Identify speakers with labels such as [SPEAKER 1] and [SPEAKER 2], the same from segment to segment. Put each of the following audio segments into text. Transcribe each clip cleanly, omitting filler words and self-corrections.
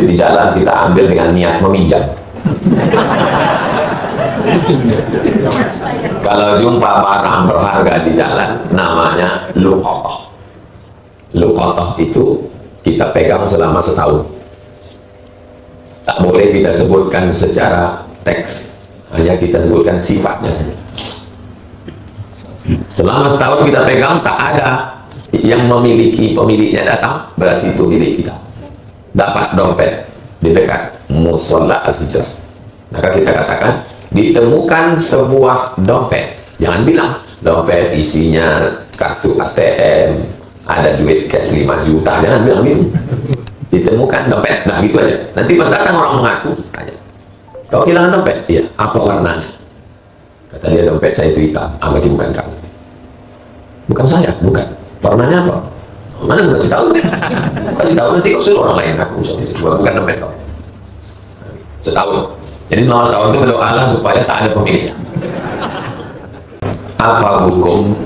[SPEAKER 1] duit di jalan kita ambil dengan niat meminjam. Kalau jumpa barang berharga di jalan namanya luqatah. Luqatah itu kita pegang selama setahun. Tak boleh kita sebutkan secara teks, hanya kita sebutkan sifatnya saja. Selama setahun kita pegang, tak ada yang memiliki pemiliknya datang, berarti itu milik kita. Dapat dompet di dekat Musholla Al-Hijrah, maka kita katakan ditemukan sebuah dompet. Jangan bilang dompet isinya kartu ATM, ada duit cash 5 juta, jangan bilang gitu. Ditemukan dompet, nah gitu aja. Nanti pas datang orang mengaku, tanya, kau kehilangan dompet? Iya. Apa warnanya? Kata dia, dompet saya itu hitam. Berarti bukan kamu. Bukan saya, bukan. Warnanya apa? Mana gue kasih tahu? Kasih tahu nanti kau suruh orang lain ngaku. Bukan dompet kau. Setahun. Jadi selama setahun itu berdoalah supaya tak ada pemiliknya. Apa hukum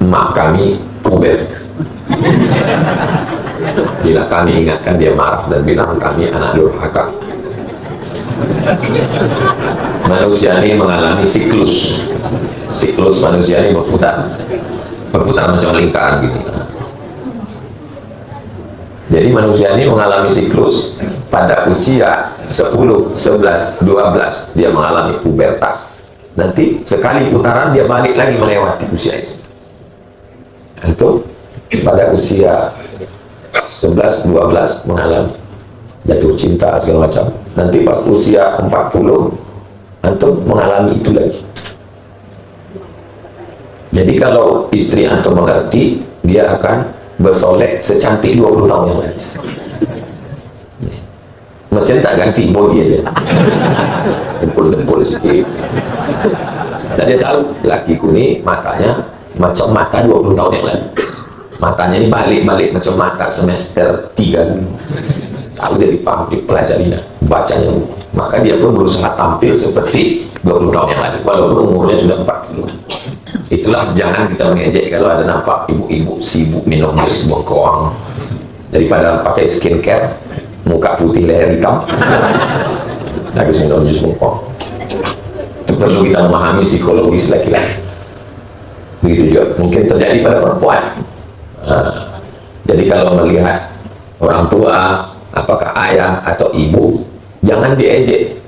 [SPEAKER 1] mak kami puber? Bila kami ingatkan dia marah dan bilang kami anak durhaka. Manusia ini mengalami siklus manusia ini berputar macam lingkaran gitu. Jadi manusia ini mengalami siklus pada usia 10, 11, 12 dia mengalami pubertas. Nanti sekali putaran dia balik lagi melewati usia itu. Itu pada usia 11, 12 mengalami jatuh cinta segala macam. Nanti pas usia 40 antum mengalami itu lagi. Jadi kalau istri antum mengerti, dia akan bersolek secantik 20 tahun yang lain. Mesin tak ganti, body aja. Dempul-dempul sedikit. Dan dia tahu lakiku ini matanya macam mata 20 tahun yang lain. Matanya ini balik-balik macam mata semester 3 dulu. Tahu dia dipaham, dipelajarinya, bacanya. Maka dia pun berusaha tampil seperti 20 tahun yang lalu, walaupun umurnya sudah 40. Itulah jangan kita mengejek kalau ada nampak ibu-ibu sibuk minum jus bengkoang. Daripada pakai skincare, muka putih leher hitam, lagi minum jus bengkoang. Itu perlu kita memahami psikologis laki-laki. Begitu juga mungkin terjadi pada perempuan. Jadi kalau melihat orang tua, apakah ayah atau ibu, jangan diejek,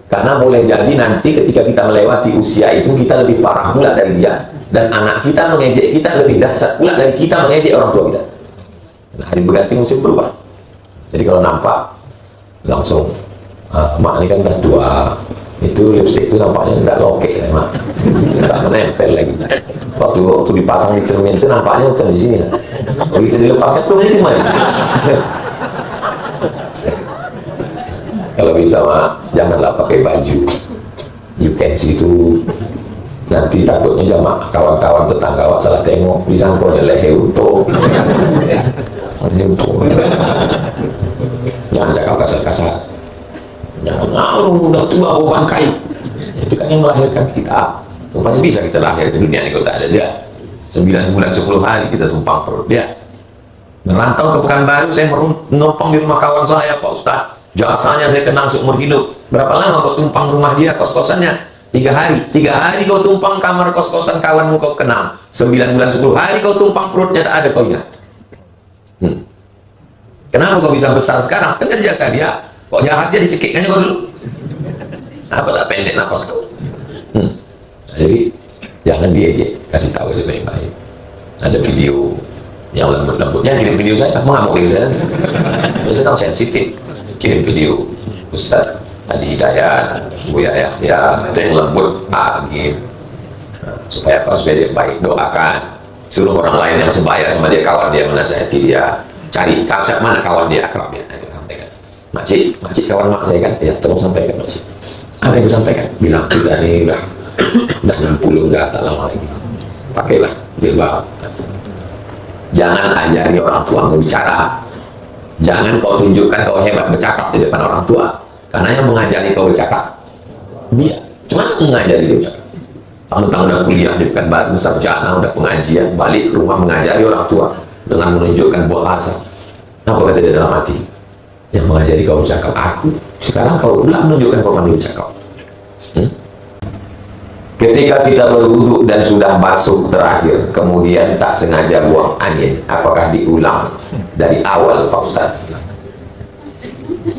[SPEAKER 1] karena boleh jadi nanti ketika kita melewati usia itu kita lebih parah pula dari dia, dan anak kita mengejek kita lebih dahsyat pula dari kita mengejek orang tua kita. Nah, hari berganti musim berubah. Jadi kalau nampak langsung mak ini kan udah tua, itu lipstick itu nampaknya enggak lokek ya mak, enggak menempel lagi. Waktu dipasang di cermin itu nampaknya macam di sini. Begitu dilepasnya tuh ini semuanya. Kalau bisa mah janganlah pakai baju you can see itu, nanti takutnya jamaah kawan-kawan tetangga awak salah tengok, bisa punya leher untuk jangan cakap kasar-kasar, jangan udah tua bawa bangkai. Itu kan yang melahirkan kita. Rupanya bisa kita lahir di dunia ini kalau tak ada dia. 9 bulan 10 hari kita tumpang perut dia. Merantau ke Pekanbaru, saya menumpang di rumah kawan saya, Pak Ustaz. Jasanya saya kenang seumur hidup. Berapa lama kau tumpang rumah dia, kos-kosannya? 3 hari. 3 hari kau tumpang kamar kos-kosan kawanmu kau kenang. 9 bulan 10 hari kau tumpang perutnya tak ada kau ingat. Kenapa kau bisa besar sekarang? Kan jasa dia. Kok jahat dia dicekikkannya kau dulu. Apa tak pendek napas kau? Jadi jangan diejek, kasih tahu dia baik-baik. Ada video yang lembut-lembutnya, kirim video saya, mengamuk lagi saya. Saya tahu sensitif. Kirim video Ustaz Adi Hidayat, Buya Yahya, itu yang lembut, agim, supaya apa? Supaya dia baik, doakan. Suruh orang lain yang sebaya sama dia, kawan dia, menasihati dia, cari siapa mana kawan dia, akrab dia. Nah, itu sampaikan. Makcik kawan mak saya kan, ya tolong sampaikan makcik. Apa yang aku sampaikan? Bilang kita ini udah 60, udah tak lama lagi. Pakailah jilbab. Jangan ajari orang tua berbicara. Jangan kau tunjukkan kau hebat bercakap di depan orang tua, karena yang mengajari kau bercakap dia, cuma mengajari dia bercakap. Tahun-tahun udah kuliah di Pekanbaru, sarjana, udah pengajian, balik ke rumah mengajari orang tua dengan menunjukkan bahasa. Apa kata dia dalam hati? yang mengajari kau bercakap? Aku. Sekarang kau pula menunjukkan kau pandai bercakap. Ketika kita berwudu dan sudah basuh terakhir, kemudian tak sengaja buang angin, apakah diulang dari awal, Pak Ustaz?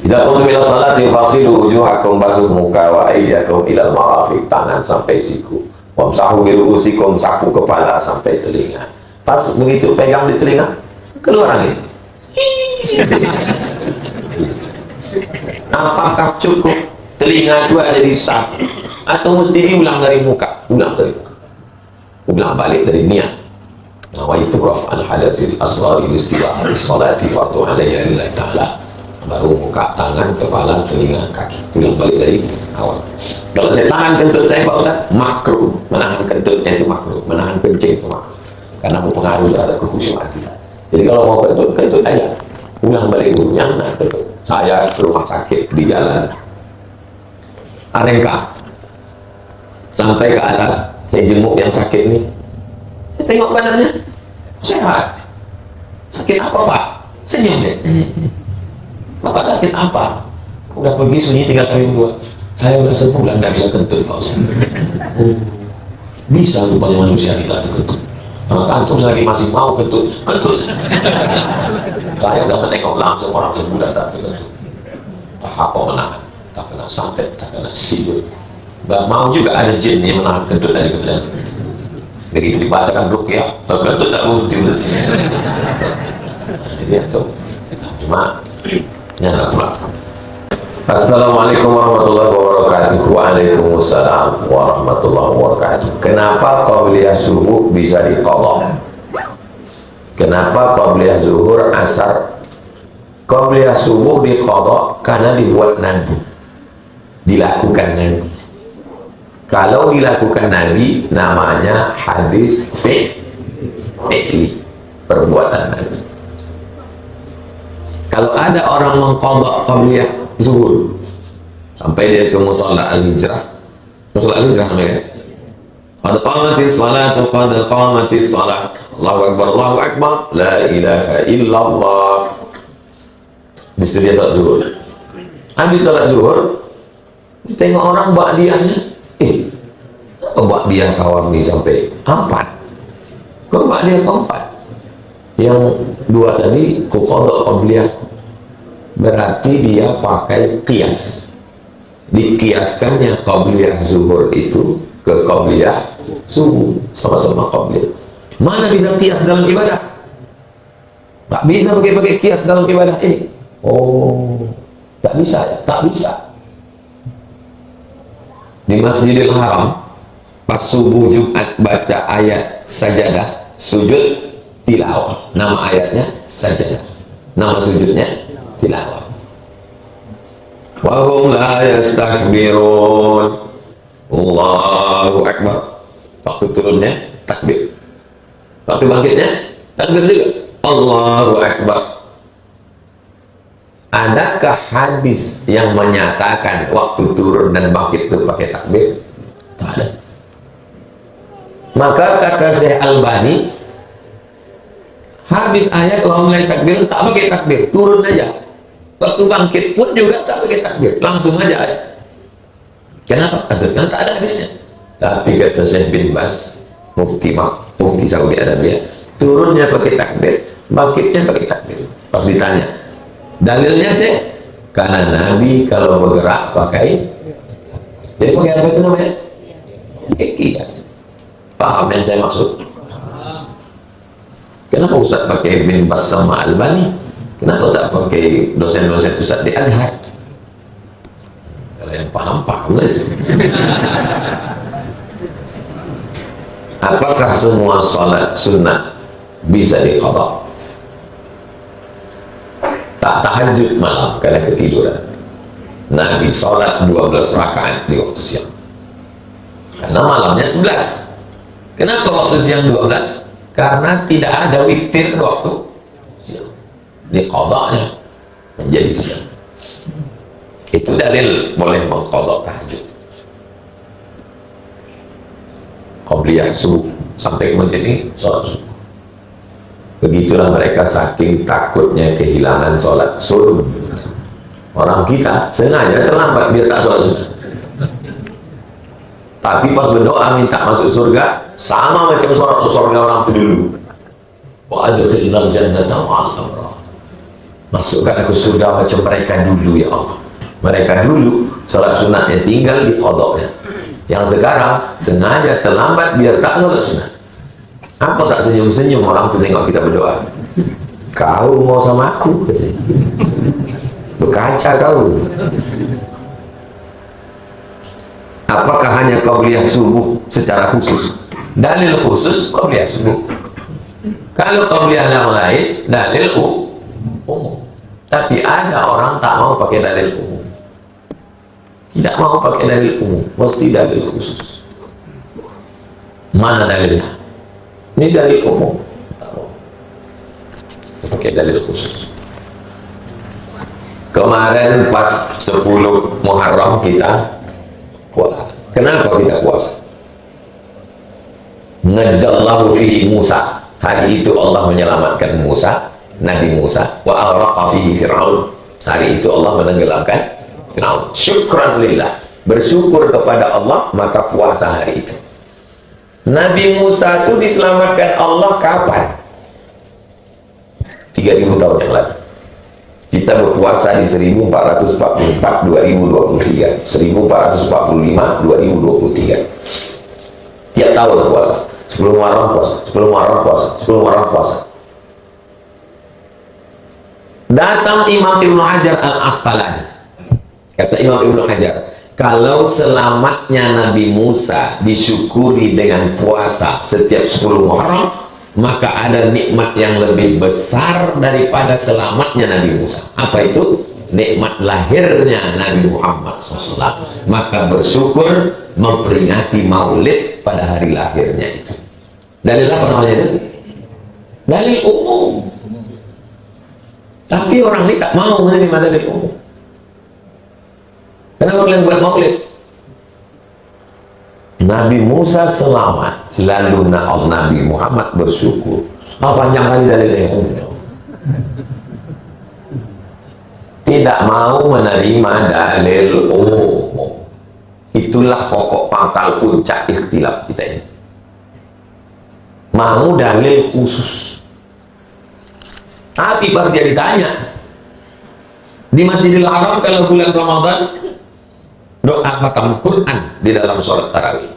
[SPEAKER 1] Idza qumtum ila sholati faghsilu wujuhakum, basuh muka wa aydiyakum ilal marafiq, tangan sampai siku. Wamsahu bi ru'usikum, sapu kepala sampai telinga. Pas begitu pegang di telinga, keluar angin. Apakah cukup telinga itu jadi sapu, atau mesti diulang dari muka? Ulang dari muka, ulang balik dari niat. Wa itraf al hadatsil asghari istiwa as-salati fardu alayya lillahi ta'ala. Baru muka, tangan, kepala, telinga, kaki, ulang balik dari awal. Kalau saya tahan kentut saya, Pak Ustaz, makruh. Menahan kentutnya itu makruh, menahan kencing itu makruh, karena mempengaruhi terhadap kekhusyuan kita. Jadi kalau mau kentut aja, ulang balik dulu. Nah, saya ke rumah sakit di jalan Arengka, sampai ke atas, saya jenguk yang sakit nih. Saya tengok badannya sehat. Sakit apa, Pak? Senyum deh. Bapak sakit apa? Udah pergi sunyi 3 kali 2. Saya udah sebulan nggak bisa kentut, Pak Ustaz. Bisa rupanya manusia kita itu kentut. Antum lagi masih mau kentut. Saya udah menengok langsung orang sebulan tak kentut. Tak apa menahan, tak kena santet, tak kena sihir. Gak mau juga ada jin yang menahan kentut dari kemudian. Begitu dibacakan ruqyah, tak kentut tak berhenti. Jadi itu cuma nyala pula. Assalamualaikum warahmatullahi wabarakatuh. Waalaikumsalam warahmatullahi wabarakatuh. Kenapa qabliyah subuh bisa diqadha? Kenapa qabliyah zuhur, asar? Qabliyah subuh diqadha karena dibuat Nabi, dilakukan Nabi. Kalau dilakukan Nabi, namanya hadis fi'li, perbuatan Nabi. Kalau ada orang mengqadha qabliyah zuhur sampai dia ke musalla al-hijrah, musalla al-hijrah namanya, qad qamatis salatu, qad qamatis salat, Allahu akbar, Allahu akbar, la ilaha illallah. Mesti dia salat zuhur. Habis salat zuhur, tengok orang ba'diyahnya, kok ba'diyah kawan ni sampai 4? Kok ba'diyah keempat? Yang 2 tadi kok qadha qabliyah. Berarti dia pakai kias, dikiaskannya qabliyah zuhur itu ke qabliyah subuh, sama-sama qabliyah. Mana bisa kias dalam ibadah? Tak bisa pakai kias dalam ibadah ini. Oh, tak bisa ya? Tak bisa. Di Masjidil Haram pas subuh Jumat baca ayat sajadah, sujud tilawah. Nama ayatnya sajadah, nama sujudnya tilawah. Wa hum la yastakbirun. Allahu akbar. Waktu turunnya takbir, waktu bangkitnya takbir juga, Allahu akbar. Adakah hadis yang menyatakan waktu turun dan bangkit itu pakai takbir? Tak ada. Maka kata Syekh Albani, habis ayat wa hum la yastakbirun tak pakai takbir, turun aja. Waktu bangkit pun juga tak pakai takbir, langsung aja ayat. Kenapa? Karena tak ada hadisnya. Tapi kata Syekh bin Bas, mufti Saudi Arabia, turunnya pakai takbir, bangkitnya pakai takbir. Pas ditanya, dalilnya sih, karena Nabi kalau bergerak pakai, jadi pakai apa itu namanya? Pakai kias. Paham yang saya maksud? Kenapa Ustaz pakai bin Bas sama Albani? Kenapa tak pakai dosen-dosen Ustaz di Azhar? Kalau yang paham-paham lah sih. Apakah semua salat sunnah bisa diqadha? Tak tahajud malam karena ketiduran. Nabi salat 12 rakaat di waktu siang, karena malamnya 11. Kenapa waktu siang 12? Karena tidak ada witir waktu siang, diqadhanya menjadi siang. Itu dalil boleh mengqadha tahajud, qabliyah subuh sampai ke masjid ini sholat subuh. Begitulah mereka saking takutnya kehilangan sholat subuh. Orang kita sengaja terlambat biar tak sholat sunat. Tapi pas berdoa minta masuk surga, sama macam surga orang itu dulu. Wa adkhilnal jannata ma'al abrar. Masukkan aku surga macam mereka dulu ya Allah. Mereka dulu sholat sunatnya tinggal di qadanya. Yang sekarang sengaja terlambat biar tak sholat sunat. Apa tak senyum-senyum orang tu tengok kita berdoa? Kau mau sama aku? Berkaca kau. Apakah hanya qabliyah subuh secara khusus? Dalil khusus qabliyah subuh. Kalau qabliyah yang lain dalil umum. Tapi ada orang tak mau pakai dalil umum. Tidak mau pakai dalil umum, mesti dalil khusus. Mana dalilnya? Ini dalil umum. Tak mau pakai dalil khusus. Kemarin pas 10 Muharram kita puasa. Kenapa kita puasa? Najallahu fihi Musa. Hari itu Allah menyelamatkan Musa, Nabi Musa. Wa aghraqa fihi Fir'aun. Hari itu Allah menenggelamkan Fir'aun. Syukran lillah. Bersyukur kepada Allah, maka puasa hari itu. Nabi Musa itu diselamatkan Allah kapan? 3000 tahun yang lalu. Kita berpuasa di 1444 2023, 1445 2023. Tiap tahun puasa. 10 Muharram puasa, 10 Muharram puasa, 10 Muharram puasa. Datang Imam Ibnu Hajar Al-Asqalani. Kata Imam Ibnu Hajar, kalau selamatnya Nabi Musa disyukuri dengan puasa setiap 10 Muharram, maka ada nikmat yang lebih besar daripada selamatnya Nabi Musa. Apa itu? Nikmat lahirnya Nabi Muhammad SAW. Maka bersyukur memperingati maulid pada hari lahirnya itu. Dalil apa namanya itu? Dalil umum. Tapi orang ini tak mau menerima dalil umum. Kenapa kalian buat maulid? Nabi Musa selamat, lalu Nabi Muhammad bersyukur. Panjang kali dalilnya. Tidak mau menerima dalil umum. Itulah pokok pangkal puncak ikhtilaf kita ini. Mau dalil khusus. Tapi pas dia ditanya di Masjidil Haram kalau bulan Ramadan doa khatam Quran di dalam sholat tarawih,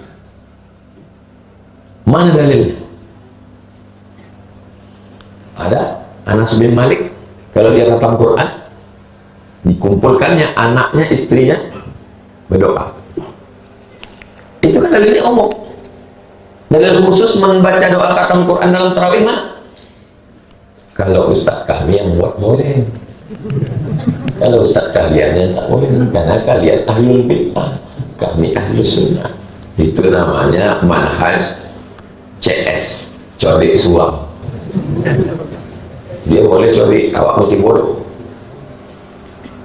[SPEAKER 1] mana dalilnya? Ada Anas bin Malik kalau dia khatam Quran dikumpulkannya anaknya istrinya berdoa. Itu kan dalilnya umum. Dalil khusus membaca doa khatam Quran dalam tarawih mah? Kalau ustaz kami yang buat boleh. Kalau ustaz kalian yang tak boleh, karena kalian ahlul bid'ah, kami ahlus sunnah. Itu namanya manhaj CS, cari suap. Dia boleh cari, awak mesti bodoh.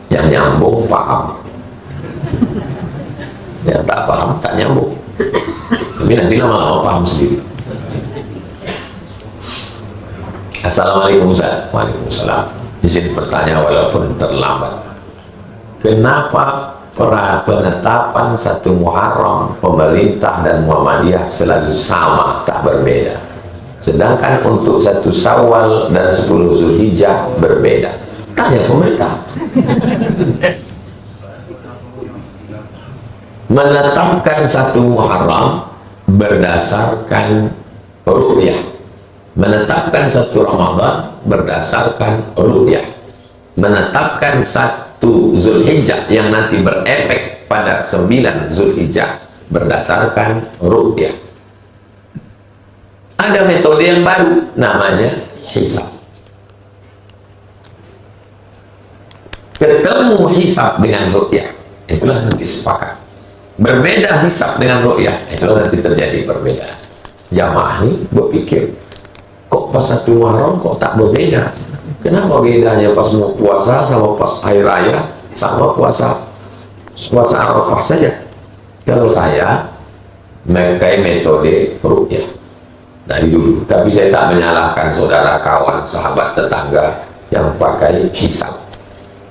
[SPEAKER 1] Yang nyambung paham, yang tak paham tak nyambung. Tapi nanti lama-lama paham sendiri. Assalamualaikum Ustaz. Waalaikumsalam. Izin bertanya walaupun terlambat. Kenapa penetapan 1 Muharram pemerintah dan Muhammadiyah selalu sama, tak berbeda? Sedangkan untuk 1 Syawal dan 10 Zulhijjah berbeda. Tanya pemerintah. Menetapkan 1 Muharram berdasarkan ru'yah. Menetapkan 1 Ramadan berdasarkan ru'yah. Menetapkan 1 Zulhijjah yang nanti berefek pada 9 Zulhijjah berdasarkan ru'yah. Ada metode yang baru namanya hisab. Ketemu hisab dengan ru'yah, itulah nanti sepakat. Berbeda hisab dengan ru'yah, itulah nanti terjadi perbedaan. Jamaah ini berpikir, kok pas 1 Muharram kok tak berbeda? Kenapa bedanya pas mau puasa sama pas hari raya sama puasa Arafah saja? Kalau saya memakai metode ru'yah dari dulu, tapi saya tak menyalahkan saudara, kawan, sahabat, tetangga yang pakai hisab.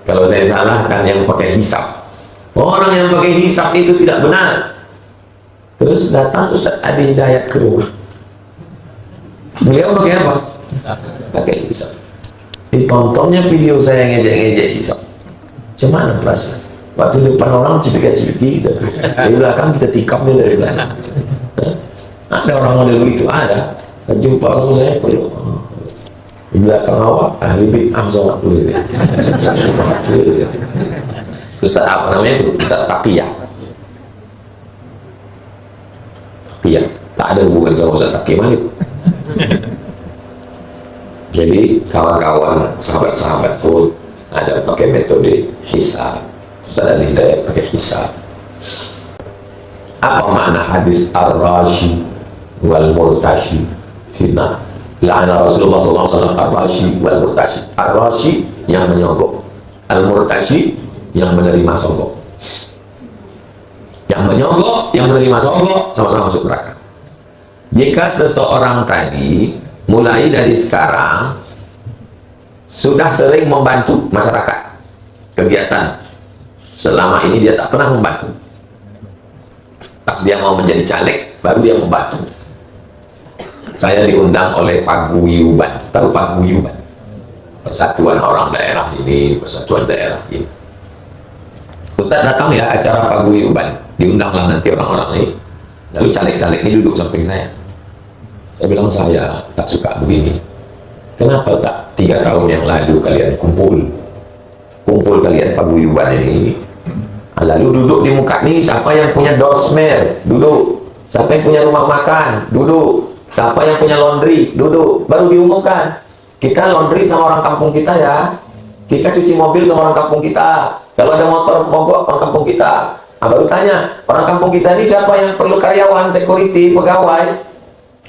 [SPEAKER 1] Kalau saya salahkan yang pakai hisab. Orang yang pakai hisab itu tidak benar. Terus datang Ustaz Adi Hidayat ke rumah. Beliau pakai apa? Pakai hisab. Ditontonnya video saya ngejek-ngejek hisab. Cuman perasaan waktu depan orang cipika-cipiki gitu. Dari belakang kita tikapnya dari belakang. Ada orang model itu, ada. Jumpa sama saya, di belakang awak ahli bid'ah sholat dulu. Ustaz apa namanya itu? Ustaz Taqiyah. Taqiyah. Tak ada hubungan sama Ustaz Taqiyah Malik. Jadi kawan-kawan, sahabat-sahabat pun ada pakai metode hisab. Ustaz Adi Hidayat pakai hisab. Apa makna hadis ar-rashi wal murtashi finnar? La'ana Rasulullah SAW ar-rashi wal murtashi. Ar-rashi yang menyogok, al-murtashi yang menerima sogok. Yang menyogok, yang menerima sogok sama-sama masuk neraka. Jika seseorang tadi mulai dari sekarang sudah sering membantu masyarakat kegiatan, selama ini dia tak pernah membantu, pas dia mau menjadi caleg baru dia membantu. Saya diundang oleh Paguyuban, tahu Paguyuban? Persatuan orang daerah ini, persatuan daerah ini. Ustaz datang ya acara Paguyuban, diundanglah nanti orang-orang ini. Lalu caleg-caleg ini duduk samping saya. Saya bilang, saya tak suka begini. Kenapa tak 3 tahun yang lalu kalian kumpul kalian Paguyuban ini, lalu duduk di muka nih, siapa yang punya dosmer duduk, siapa yang punya rumah makan duduk, siapa yang punya laundry duduk, baru diumumkan kita laundry sama orang kampung kita ya, kita cuci mobil sama orang kampung kita, kalau ada motor mogok orang kampung kita. Baru tanya, orang kampung kita ini siapa yang perlu karyawan, security, pegawai,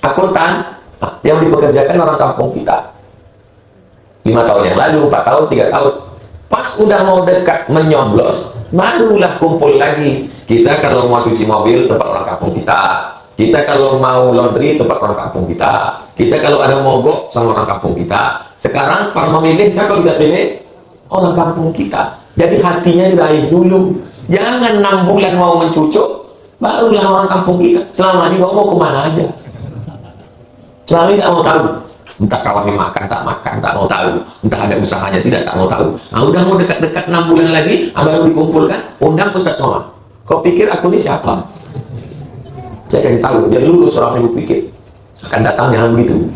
[SPEAKER 1] akuntan, yang dipekerjakan orang kampung kita. 5 tahun yang lalu, 4 tahun, 3 tahun. Pas udah mau dekat menyoblos, barulah kumpul lagi. Kita kalau mau cuci mobil, tempat orang kampung kita. Kita kalau mau laundry, tempat orang kampung kita. Kita kalau ada mogok, sama orang kampung kita. Sekarang pas memilih, siapa kita pilih? Orang kampung kita. Jadi hatinya diraih dulu. Jangan 6 bulan mau mencucuk, barulah orang kampung kita. Selama ini mau kemana aja? Selama ini tak mau tahu. Entah kawannya makan, tak mau tahu. Entah ada usahanya, tidak, tak mau tahu. Nah, udah mau dekat-dekat 6 bulan lagi, baru dikumpulkan, undang Ustaz Somad. Kau pikir aku ini siapa? Saya kasih tahu, biar lurus orang yang pikir. Akan datang jangan begitu.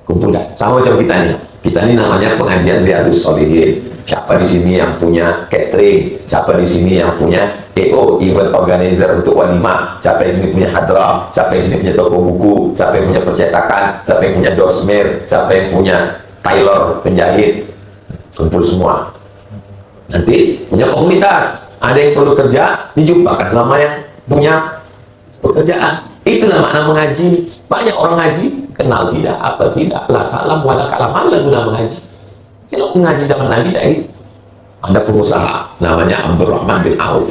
[SPEAKER 1] Kumpulkan. Sama macam kita ini. Kita ini namanya pengajian Riyadhus Shalihin. Siapa di sini yang punya catering? Siapa di sini yang punya EO, event organizer untuk walimah? Siapa di sini punya hadrah? Siapa di sini punya toko buku? Siapa yang punya percetakan? Siapa yang punya dosmer? Siapa yang punya tailor, penjahit? Kumpul semua. Nanti punya komunitas. Ada yang perlu kerja, dijumpakan sama yang punya pekerjaan. Itulah makna mengaji. Banyak orang ngaji, kenal tidak, apa tidak, la salam, wala kalam. Apa guna mengaji? Kalau mengaji zaman Nabi tidak itu. Ada pengusaha namanya Abdurrahman bin Auf.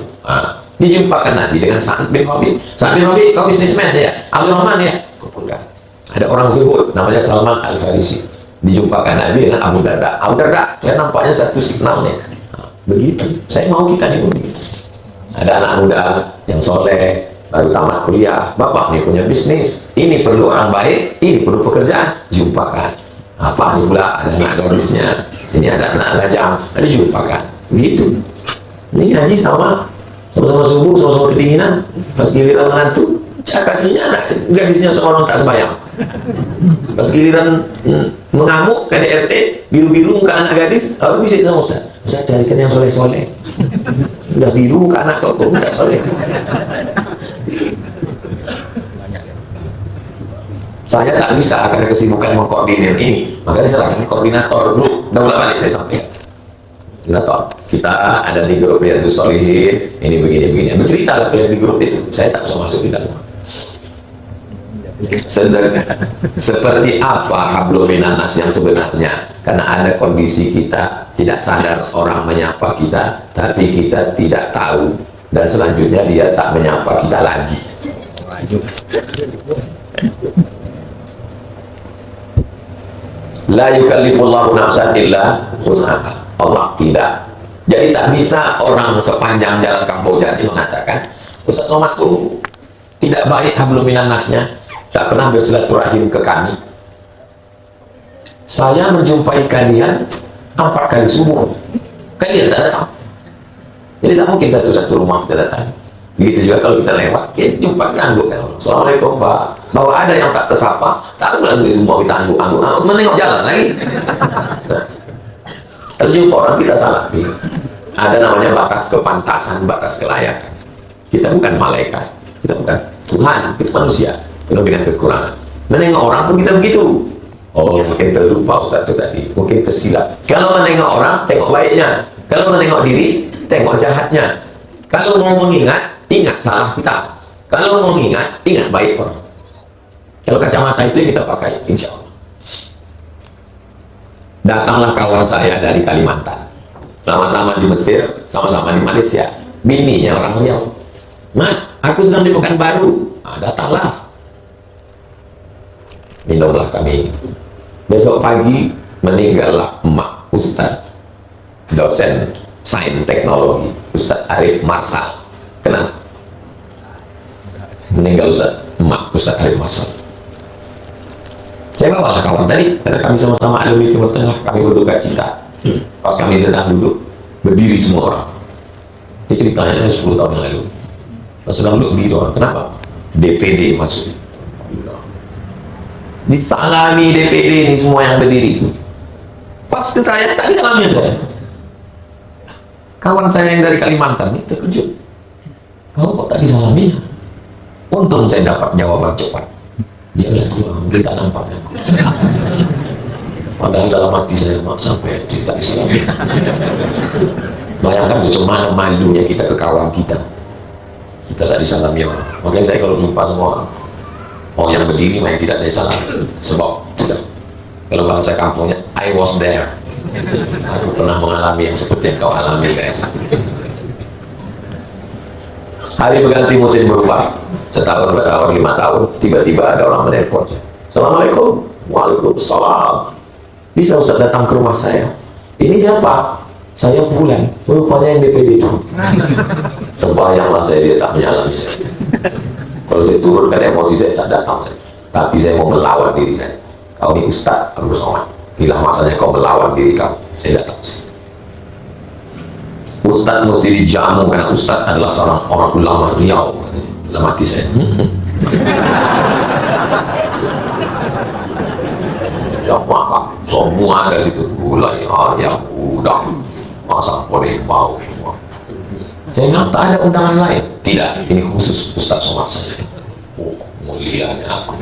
[SPEAKER 1] Dijumpakan Nabi dengan Sa'ad bin Rabi. Sa'ad bin Rabi, kau bisnismen ya? Abdurrahman ya? Kumpulkan. Ada orang zuhud namanya Salman Al-Farisi. Dijumpakan Nabi dengan Abu Darda. Abu Darda, ya nampaknya satu signalnya. Begitu. Saya mau kita nih begitu. Ada anak muda yang soleh, baru tamat kuliah, bapak ini punya bisnis, ini perlu orang baik, ini perlu pekerjaan, jumpakan. Apa ini pula, ada anak gadisnya, ini ada anak lajang, ada jumpakan. Begitu. Ini ngaji sama subuh, sama-sama kedinginan, pas giliran menantu, kasihnya anak gadisnya seorang tak sembahyang. Pas giliran mengamuk, KDRT, biru-biru muka anak gadis, aku bisa sama Ustaz. Ustaz carikan yang soleh-soleh. Udah biru muka anak kok tak soleh. Saya tak bisa karena kesibukan mengkoordinir ini, makanya saya serahkan koordinator grup. Daulah balik saya sampaikan. Koordinator, kita ada di grup Riyadhus Shalihin, ini begini-begini. Bercerita lah kalian di grup itu, saya tak bisa masuk di dalam. Seperti apa hablum minan nas yang sebenarnya? Karena ada kondisi kita tidak sadar orang menyapa kita, tapi kita tidak tahu, dan selanjutnya dia tak menyapa kita lagi. La yukallifullahu nafsan illa wus'aha. Allah tidak Jadi tak bisa orang sepanjang jalan Kamboja ini mengatakan Ustaz Somad tuh tidak baik hablum minan nasnya, tak pernah bersilaturahim ke kami. Saya menjumpai kalian 4 kali subuh, kalian tak datang. Jadi tak mungkin satu-satu rumah kita datang. Begitu juga kalau kita lewat, kita jumpa ganggu kan. Assalamualaikum Pak. Bahwa ada yang tak tersapa, tak melalui semua kita angguk-angguk, menengok jalan lagi. Nah, terjumpa orang kita salah. Ada namanya batas kepantasan, batas kelayakan. Kita bukan malaikat, kita bukan Tuhan, kita manusia penuh dengan kekurangan. Menengok orang pun kita begitu. Oh, mungkin terlupa Ustaz itu tadi, mungkin tersilap. Kalau menengok orang, tengok baiknya. Kalau menengok diri, tengok jahatnya. Kalau mau mengingat, ingat salah kita. Kalau mau mengingat, ingat baik orang. Kalau kacamata itu kita pakai, insya Allah. Datanglah kawan saya dari Kalimantan, sama-sama di Mesir, sama-sama di Malaysia. Bininya orang Riau. Mat, aku sedang di Pekanbaru. Nah, datanglah. Minumlah kami. Besok pagi meninggallah emak Ustaz, dosen sains teknologi, Ustaz Arif Marsal. Kenal? Meninggal Ustaz Arif Marsal. Saya bawa kawan tadi, karena kami sama-sama alumni Timur Tengah, kami berduka cita. Pas kami sedang duduk, berdiri semua orang. Ini ceritanya 10 tahun yang lalu. Pas sedang duduk berdiri orang, kenapa? DPD masuk. Disalami DPD ini semua yang berdiri itu. Pas ke saya, tak disalami saya. Kawan saya yang dari Kalimantan ini terkejut. Kamu kok tak disalami? Untung saya dapat jawaban cepat. Dia udah tua, mungkin tak nampaknya. Padahal dalam hati saya sampai tidak disalami. Bayangkan tuh cuma malunya kita ke kawan kita. Kita tak disalami orang. Makanya saya kalau jumpa semua orang yang berdiri yang tidak disalami. Sebab tidak. Kalau bahasa kampungnya, I was there. Aku pernah mengalami yang seperti yang kau alami, guys. Hari berganti musim berubah. Setahun, 2 tahun, 5 tahun, tiba-tiba ada orang menelponnya. Assalamualaikum. Waalaikumsalam. Bisa Ustaz datang ke rumah saya? Ini siapa? Saya Fulan. Rupanya yang DPD itu. Terbayanglah saya, dia tak menyalami saya. Kalau saya turunkan emosi, saya tak datang saya. Tapi saya mau melawan diri saya. Kau ini Ustaz, aku bersama. Bila masanya kau melawan diri kau, saya datang. Ustaz mesti dijamu karena Ustaz adalah seorang orang ulama Riau. Dalam hati saya. Ya maka semua ada situ mulai ya udah masa boleh bau. Saya bilang tak ada undangan lain. Tidak, ini khusus Ustaz Somad saja. Oh, mulianya aku.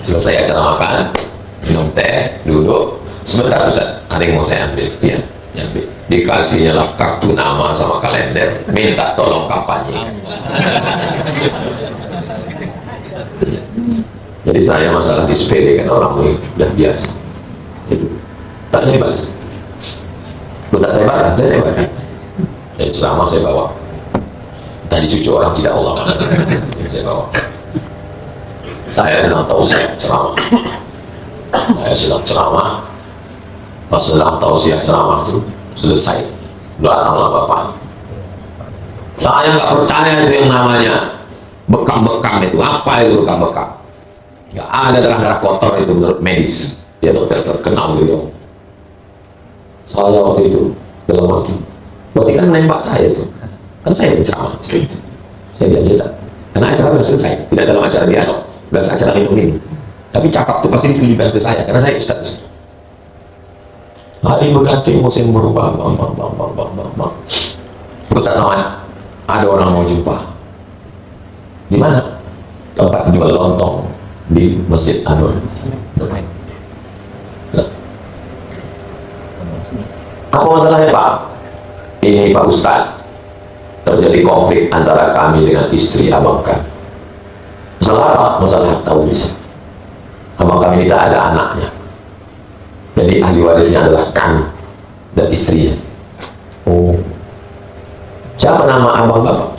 [SPEAKER 1] Selesai acara makan, minum teh, duduk. Sebentar Ustaz, ada yang mau saya ambil. Ya, ambil. Dikasihnya lah kartu nama sama kalender, minta tolong kampanye. Jadi saya masalah disepelekan orang ini udah biasa. Jadi, tak saya balas. Ustaz saya balas, saya balas. Jadi ceramah saya bawa. Tadi cucu orang tidak Allah. Saya bawa. Saya sedang tausiah ceramah. Saya sedang ceramah. Pas sedang tausiah ceramah itu selesai, datanglah bapak. Saya nggak percaya itu yang namanya bekam-bekam itu. Apa itu bekam-bekam? Nggak ada darah kotor itu menurut medis. Dia dokter terkenal beliau. Saya waktu itu dalam hati, berarti kan menembak saya itu. Kan saya berceramah. Saya bilang tidak. Karena acara sudah selesai, tidak dalam acara dialog, sudah acara minum. Tapi cakap itu pasti ditujukan ke saya, karena saya Ustaz. Hari berganti musim berubah. Ustaz Somad, ada orang mau jumpa. Di mana? Tempat jual lontong di Masjid Anur. Nah. Apa masalahnya Pak? Ini Pak Ustaz, terjadi konflik antara kami dengan istri abang kami. Masalah apa? Masalah tauhid. Abang kami tidak ada anaknya. Jadi ahli warisnya adalah kami dan istrinya. Oh, siapa nama abang bapak?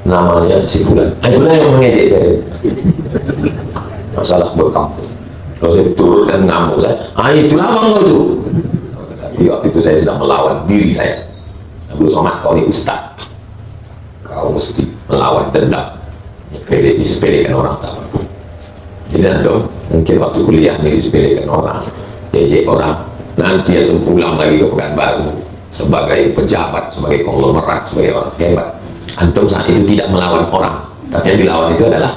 [SPEAKER 1] Namanya si Fulan. Fulan yang mengejek saya. Masalah bekam. Kalau saya turun kan ngamuk saya. Itulah abang itu. Jadi waktu itu saya sedang melawan diri saya. Abdul Somad, kau ini ustaz, kau mesti melawan dendam. Disepelekan orang tahu. Jadi antum mungkin waktu kuliah ini disepelekan orang, diejek orang, nanti antum pulang lagi ke Pekanbaru sebagai pejabat, sebagai konglomerat, sebagai orang hebat. Antum saat itu tidak melawan orang, tapi yang dilawan itu adalah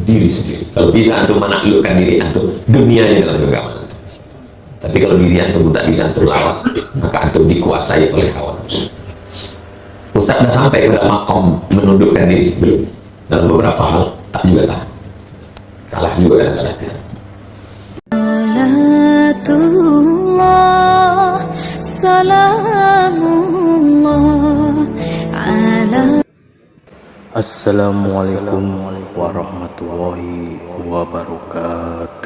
[SPEAKER 1] diri sendiri. Kalau bisa antum menaklukkan diri antum, dunianya dalam genggaman antum. Tapi kalau diri antum tak bisa antum lawan, maka antum dikuasai oleh hawa nafsu. Ustaz sudah sampai pada makom menundukkan diri belum? Dalam beberapa hal tak juga tahan, kalah juga kadang-kadang kita.
[SPEAKER 2] Assalamualaikum warahmatullahi wabarakatuh.